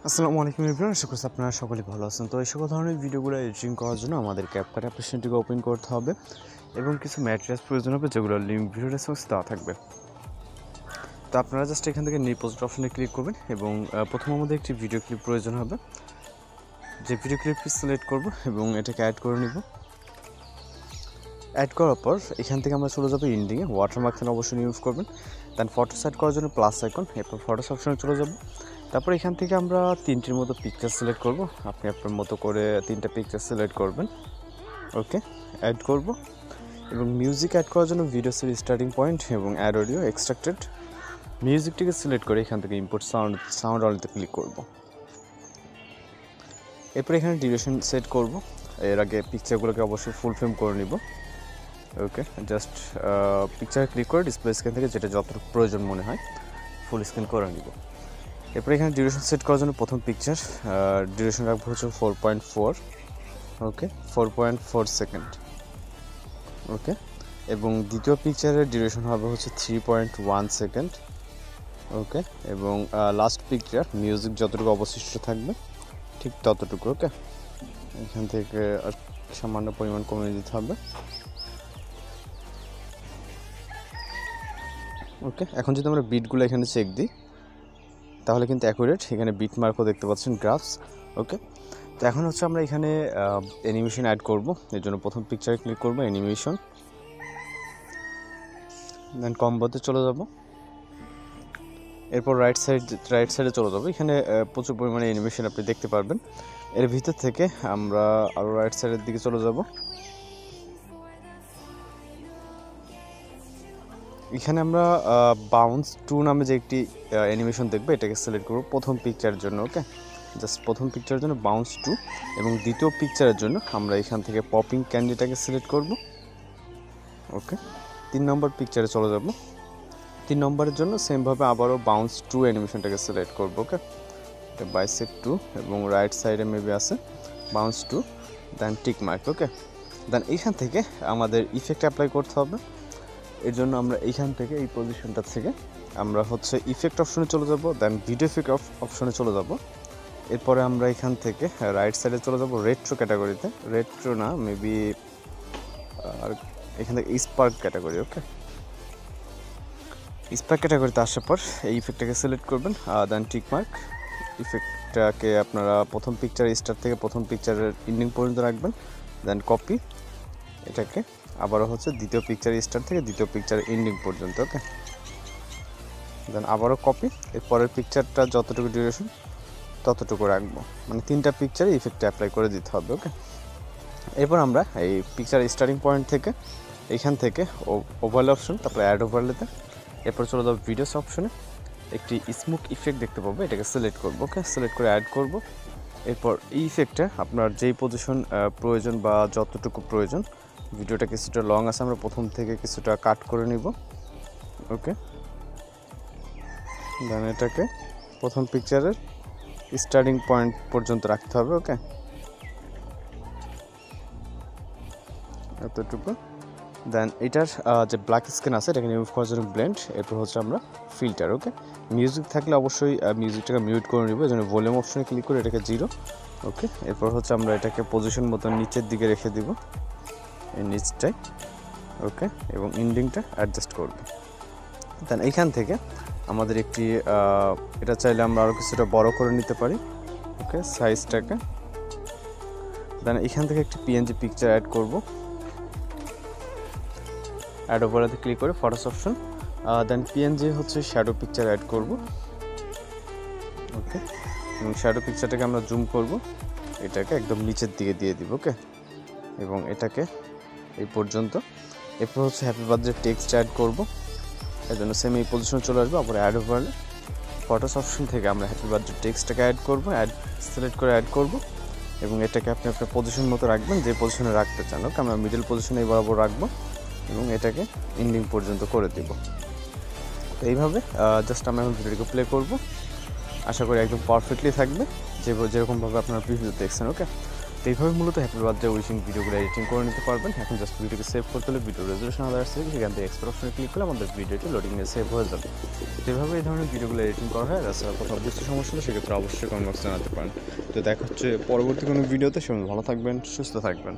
আসসালামু আলাইকুম এভরিওয়ান, আশা করছি আপনারা সকলে ভালো আছেন। তো এই সকল ধরনের ভিডিওগুলো এডিটিং করার জন্য আমাদের ক্যাপকাট অ্যাপ্লিকেশনটিকে ওপেন করতে হবে এবং কিছু ম্যাটেরিয়ালস প্রয়োজন হবে, যেগুলো লিঙ্ক ভিডিও ডেসক্রিপশনে দেওয়া থাকবে। তো আপনারা জাস্ট এখান থেকে নিউ প্রজেক্ট অপশনে ক্লিক করবেন এবং প্রথম আমাদের একটি ভিডিও ক্লিপ প্রয়োজন হবে। যে ভিডিও ক্লিপটি সিলেক্ট করব এবং এটাকে অ্যাড করে নিব। অ্যাড করার পর এখান থেকে আমরা চলে যাবো ইন্ডিংয়ে। ওয়াটারমার্ক অবশ্যই ইউজ করবেন। দেন ফটো সেট করার জন্য প্লাস আইকন, এরপর ফটোস অপশনে চলে যাব। তারপর এখান থেকে আমরা তিনটির মতো পিকচার সিলেক্ট করব। আপনি আপনার মতো করে তিনটা পিকচার সিলেক্ট করবেন। ওকে, অ্যাড করব এবং মিউজিক অ্যাড করার জন্য ভিডিও সিরিজ স্টার্টিং পয়েন্ট এবং অ্যাড অডিও এক্সট্রাক্টেড। মিউজিকটিকে সিলেক্ট করে এখান থেকে ইম্পোর্ট সাউন্ড অনলিতে ক্লিক করব। এরপর এখানে ডিউরেশন সেট করব। এর আগে পিকচারগুলোকে অবশ্যই ফুল ফ্রেম করে নিব। ওকে, জাস্ট পিকচারে ক্লিক করে ডিসপ্লে স্ক্রিন থেকে যেটা যতটুকু প্রয়োজন মনে হয় ফুল স্ক্রিন করে নিব। এরপর এখানে ডিউরেশন সেট করার জন্য প্রথম পিকচার ডিউরেশন রাখবো হচ্ছে 4.4। ওকে, 4.4 সেকেন্ড। ওকে, এবং দ্বিতীয় পিকচারের ডিউরেশন হবে হচ্ছে 3.1 সেকেন্ড। ওকে, এবং লাস্ট পিকচার মিউজিক যতটুকু অবশিষ্ট থাকবে ঠিক ততটুকু। ওকে, এখান থেকে আর সামান্য পরিমাণ কমিয়ে দিতে হবে। ওকে, এখন যদি আমরা বিটগুলো এখানে চেক দিই তাহলে কিন্তু অ্যাকুরেট। এখানে বিট মার্কও দেখতে পাচ্ছেন, গ্রাফস। ওকে, তো এখন হচ্ছে আমরা এখানে অ্যানিমেশন অ্যাড করব। এর জন্য প্রথম পিকচারে ক্লিক করব, অ্যানিমেশন, দেন কম্বোতে চলে যাব। এরপর রাইট সাইডে চলে যাব। এখানে প্রচুর পরিমাণে অ্যানিমেশন আপনি দেখতে পারবেন। এর ভিতর থেকে আমরা আরও রাইট সাইডের দিকে চলে যাব। এখানে আমরা বাউন্স 2 নামে যে একটি অ্যানিমেশন দেখবো, এটাকে সিলেক্ট করব প্রথম পিকচারের জন্য। ওকে, জাস্ট প্রথম পিকচারের জন্য বাউন্স 2 এবং দ্বিতীয় পিকচারের জন্য আমরা এখান থেকে পপিং ক্যান্ডিটাকে সিলেক্ট করব। ওকে, 3 নম্বর পিকচারে চলে যাব। 3 নম্বরের জন্য সেমভাবে আবারও বাউন্স 2 অ্যানিমেশনটাকে সিলেক্ট করব। ওকে, বাইসেপ 2 এবং রাইট সাইডে মেবি আছে বাউন্স 2, দেন টিক মার্ক। ওকে, দেন এইখান থেকে আমাদের ইফেক্ট অ্যাপ্লাই করতে হবে। এর জন্য আমরা এইখান থেকে এই পজিশনটা থেকে আমরা হচ্ছে ইফেক্ট অপশনে চলে যাব, দেন ভিডিও ইফেক্ট অপশনে চলে যাব। এরপরে আমরা এখান থেকে রাইট সাইডে চলে যাব রেট্রো ক্যাটাগরিতে। রেট্রো না, মেবি আর এখান থেকে স্পার্ক ক্যাটাগরি। ওকে, স্পার্ক ক্যাটাগরিতে আসার পর এই ইফেক্টটাকে সিলেক্ট করবেন, দেন টিক মার্ক। ইফেক্টটাকে আপনারা প্রথম পিকচার স্টার্ট থেকে প্রথম পিকচারের এন্ডিং পর্যন্ত রাখবেন, দেন কপি। এটাকে আবারও হচ্ছে দ্বিতীয় পিকচার স্টার্ট থেকে দ্বিতীয় পিকচার এন্ডিং পর্যন্ত। ওকে, দেন আবারও কপি। এরপরের পিকচারটা যতটুকু ডিউরেশন ততটুকু রাখবো, মানে 3টা পিকচারে ইফেক্টটা অ্যাপ্লাই করে দিতে হবে। ওকে, এরপর আমরা এই পিকচার স্টার্টিং পয়েন্ট থেকে এইখান থেকে ওভারলে অপশন, তারপরে অ্যাড ওভারলেতে, এরপর চলে যাবো ভিডিওস অপশনে। একটি স্মুক ইফেক্ট দেখতে পাবো, এটাকে সিলেক্ট করবো। ওকে, সিলেক্ট করে অ্যাড করব। এরপর এই ইফেক্টটা আপনার যেই পজিশন প্রয়োজন বা যতটুকু প্রয়োজন, ভিডিওটা কিছুটা লং আছে, আমরা প্রথম থেকে কিছুটা কাট করে নিব। ওকে, দেন এটাকে প্রথম পিকচারের স্টার্টিং পয়েন্ট পর্যন্ত রাখতে হবে। ওকে, এতটুকু। দেন এটার যে ব্ল্যাক স্ক্রিন আছে এটাকে রিমুভ করার জন্য ব্লেন্ড, এরপর হচ্ছে আমরা ফিল্টার। ওকে, মিউজিক থাকলে অবশ্যই মিউজিকটাকে মিউট করে নিব, এই জন্য ভলিউম অপশনে ক্লিক করে এটাকে 0। ওকে, এরপর হচ্ছে আমরা এটাকে পজিশন মতো নিচের দিকে রেখে দিব, এই নিচটাই। ওকে, এবং এন্ডিংটা অ্যাডজাস্ট করব। দেন এইখান থেকে আমাদের একটি এটা চাইলে আমরা আরও কিছুটা বড় করে নিতে পারি। ওকে, সাইজটাকে। দেন এখান থেকে একটি পিএনজি পিকচার অ্যাড করব। অ্যাড ওভারলেতে ক্লিক করে ফটোস অপশন, দেন পিএনজি হচ্ছে শ্যাডো পিকচার অ্যাড করব। ওকে, এবং শ্যাডো পিকচারটাকে আমরা জুম করব, এটাকে একদম নিচের দিকে দিয়ে দিব। ওকে, এবং এটাকে এই পর্যন্ত। এরপর হচ্ছে হ্যাপি বার্থডে টেক্সট অ্যাড করব, এর জন্য সেম এই পজিশনে চলে আসবো। আবার অ্যাড ওভারলে ফটোস অপশন থেকে আমরা হ্যাপি বার্থডে টেক্সটটাকে অ্যাড করব, সিলেক্ট করে অ্যাড করব এবং এটাকে আপনি আপনার পজিশন মতো রাখবেন, যে পজিশনে রাখতে চান। ওকে, আমরা মিডল পজিশনে এই বরাবর রাখবো এবং এটাকে এন্ডিং পর্যন্ত করে দেব। তো এইভাবে জাস্ট আমরা এখন ভিডিওটিকে প্লে করব। আশা করি একদম পারফেক্টলি থাকবে, যেরকমভাবে আপনারা প্রিভিউ দেখছেন। ওকে, তো এইভাবে মূলত হ্যাপি বার্থডে উইশিং ভিডিওগুলো এডিটিং করে নিতে পারবেন। এখন জাস্ট ভিডিওকে সেভ করতে হলে ভিডিও রেজলিউশন আলাদা আসছে, সেখান থেকে এক্সপোর্ট অপশনে ক্লিক করলে আমাদের ভিডিওটি লোডিং নিয়ে সেভ হয়ে যাবে। তো এইভাবে এই ধরনের ভিডিওগুলো এডিটিং করা হয়। তাছাড়া কোথাও বুঝতে সমস্যা হলে সেক্ষেত্রে অবশ্যই কমেন্ট বক্সে জানাতে পারেন। তো দেখা হচ্ছে পরবর্তী কোনো ভিডিওতে। সবাই ভালো থাকবেন, সুস্থ থাকবেন।